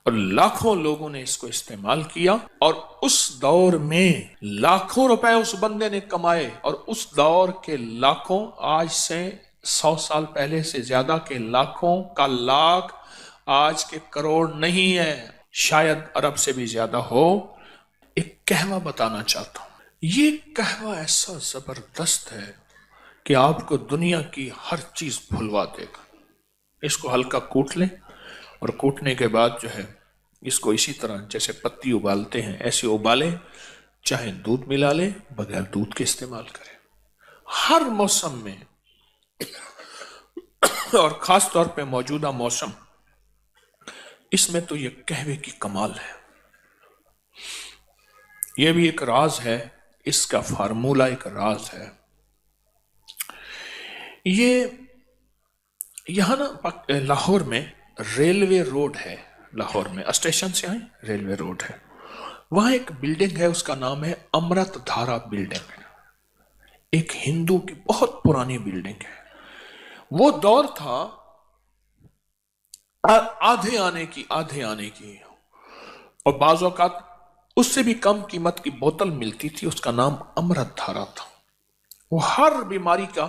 اور لاکھوں لوگوں نے اس کو استعمال کیا، اور اس دور میں لاکھوں روپے اس بندے نے کمائے، اور اس دور کے لاکھوں، آج سے 100 سال پہلے سے زیادہ کے لاکھوں کا لاکھ آج کے کروڑ نہیں ہے، شاید ارب سے بھی زیادہ ہو۔ ایک کہوہ بتانا چاہتا ہوں، یہ کہوہ ایسا زبردست ہے کہ آپ کو دنیا کی ہر چیز بھلوا دے گا۔ اس کو ہلکا کوٹ لیں، اور کوٹنے کے بعد جو ہے اس کو اسی طرح جیسے پتی ابالتے ہیں ایسے ابالیں، چاہے دودھ ملا لیں، بغیر دودھ کے استعمال کریں ہر موسم میں، اور خاص طور پہ موجودہ موسم، اس میں تو یہ قہوے کی کمال ہے۔ یہ بھی ایک راز ہے، اس کا فارمولہ ایک راز ہے۔ یہ یہاں نا لاہور میں ریلوے روڈ ہے، لاہور میں اسٹیشن سے آئیں ریلوے روڈ ہے، وہاں ایک بلڈنگ ہے، اس کا نام ہے امرت دھارا بلڈنگ، ایک ہندو کی بہت پرانی بلڈنگ ہے۔ وہ دور تھا آدھے آنے کی، اور بعض اوقات اس سے بھی کم قیمت کی بوتل ملتی تھی، اس کا نام امرت دھارا تھا۔ وہ ہر بیماری کا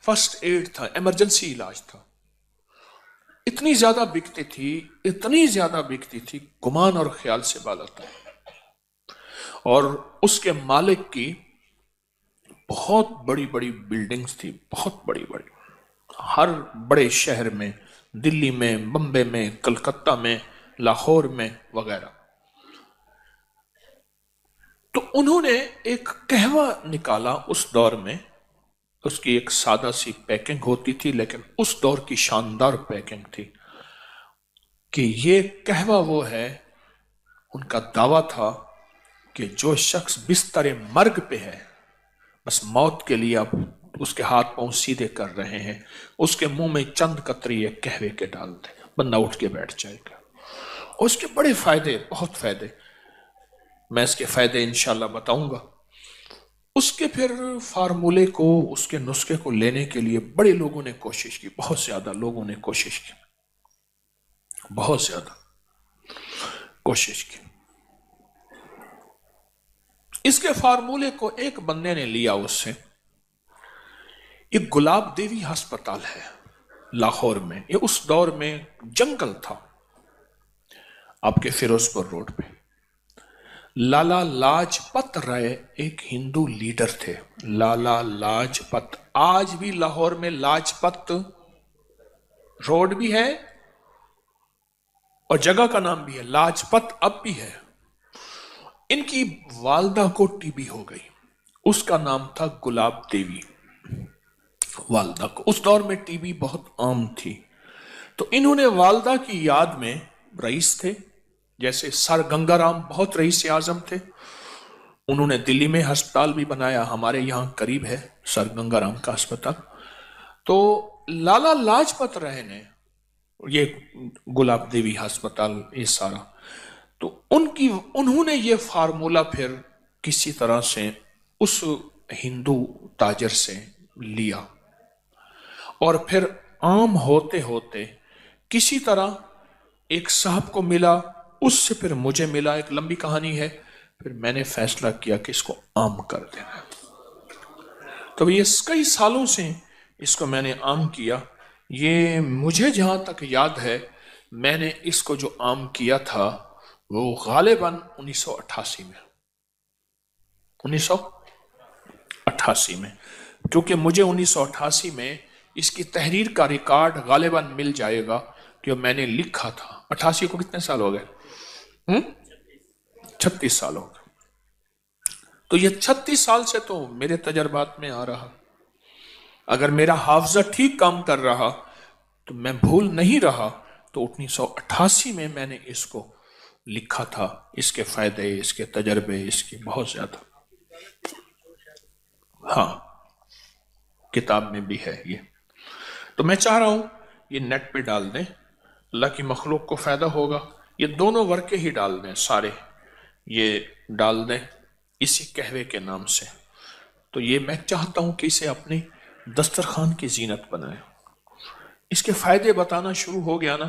فرسٹ ایڈ تھا، ایمرجنسی علاج تھا۔ اتنی زیادہ بکتی تھی، گمان اور خیال سے بالا تھا۔ اور اس کے مالک کی بہت بڑی بڑی بلڈنگز تھی، بہت بڑی بڑی، ہر بڑے شہر میں، دلی میں، بمبے میں، کلکتہ میں، لاہور میں وغیرہ۔ تو انہوں نے ایک قہوہ نکالا اس دور میں، اس کی ایک سادہ سی پیکنگ ہوتی تھی، لیکن اس دور کی شاندار پیکنگ تھی کہ یہ قہوہ وہ ہے، ان کا دعویٰ تھا کہ جو شخص بستر مرگ پہ ہے، بس موت کے لیے اب اس کے ہاتھ پاؤں سیدھے کر رہے ہیں، اس کے منہ میں چند قطرے قہوے کے ڈال دیں، بندہ اٹھ کے بیٹھ جائے گا۔ اور اس کے بڑے فائدے، بہت فائدے، میں اس کے فائدے انشاءاللہ بتاؤں گا۔ اس کے پھر فارمولے کو، اس کے نسخے کو لینے کے لیے بڑے لوگوں نے کوشش کی، بہت زیادہ لوگوں نے کوشش کی، بہت زیادہ کوشش کی۔ اس کے فارمولے کو ایک بندے نے لیا اس سے، ایک گلاب دیوی ہسپتال ہے لاہور میں، یہ اس دور میں جنگل تھا، آپ کے فیروز پور روڈ پہ۔ لالا لاجپت رائے ایک ہندو لیڈر تھے، لالا لاجپت، آج بھی لاہور میں لاجپت روڈ بھی ہے اور جگہ کا نام بھی ہے، لاجپت اب بھی ہے۔ ان کی والدہ کو ٹی بی ہو گئی، اس کا نام تھا گلاب دیوی، والدہ کو، اس دور میں ٹی بی بہت عام تھی۔ تو انہوں نے والدہ کی یاد میں، رئیس تھے جیسے سر گنگا رام بہت رئیس اعظم تھے، انہوں نے دلی میں ہسپتال بھی بنایا، ہمارے یہاں قریب ہے سر گنگا رام کا ہسپتال۔ تو لالا لاجپت رائے نے یہ گلاب دیوی ہسپتال، یہ سارا، تو انہوں نے یہ فارمولہ پھر کسی طرح سے اس ہندو تاجر سے لیا، اور پھر عام ہوتے ہوتے کسی طرح ایک صاحب کو ملا، اس سے پھر مجھے ملا، ایک لمبی کہانی ہے، پھر میں نے فیصلہ کیا کہ اس کو عام کر دینا۔ تو یہ کئی سالوں سے اس کو میں نے عام کیا۔ یہ مجھے جہاں تک یاد ہے، میں نے اس کو جو عام کیا تھا وہ غالباً 1988 میں، 1988 میں، کیونکہ مجھے 1988 میں اس کی تحریر کا ریکارڈ غالباً مل جائے گا کہ میں نے لکھا تھا۔ 88 کو کتنے سال ہو گئے؟ 36 سال ہو گئے۔ تو یہ 36 سال سے تو میرے تجربات میں آ رہا، اگر میرا حافظہ ٹھیک کام کر رہا تو میں بھول نہیں رہا، تو 1988 میں نے اس کو لکھا تھا، اس کے فائدے، اس کے تجربے، اس کی بہت زیادہ، ہاں کتاب میں بھی ہے یہ۔ تو میں چاہ رہا ہوں یہ نیٹ پہ ڈال دیں، اللہ کی مخلوق کو فائدہ ہوگا، یہ دونوں ورقے ہی ڈال دیں، سارے یہ ڈال دیں اسی قہوے کے نام سے۔ تو یہ میں چاہتا ہوں کہ اسے اپنی دسترخوان کی زینت بنائیں۔ اس کے فائدے بتانا شروع ہو گیا نا،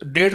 1.5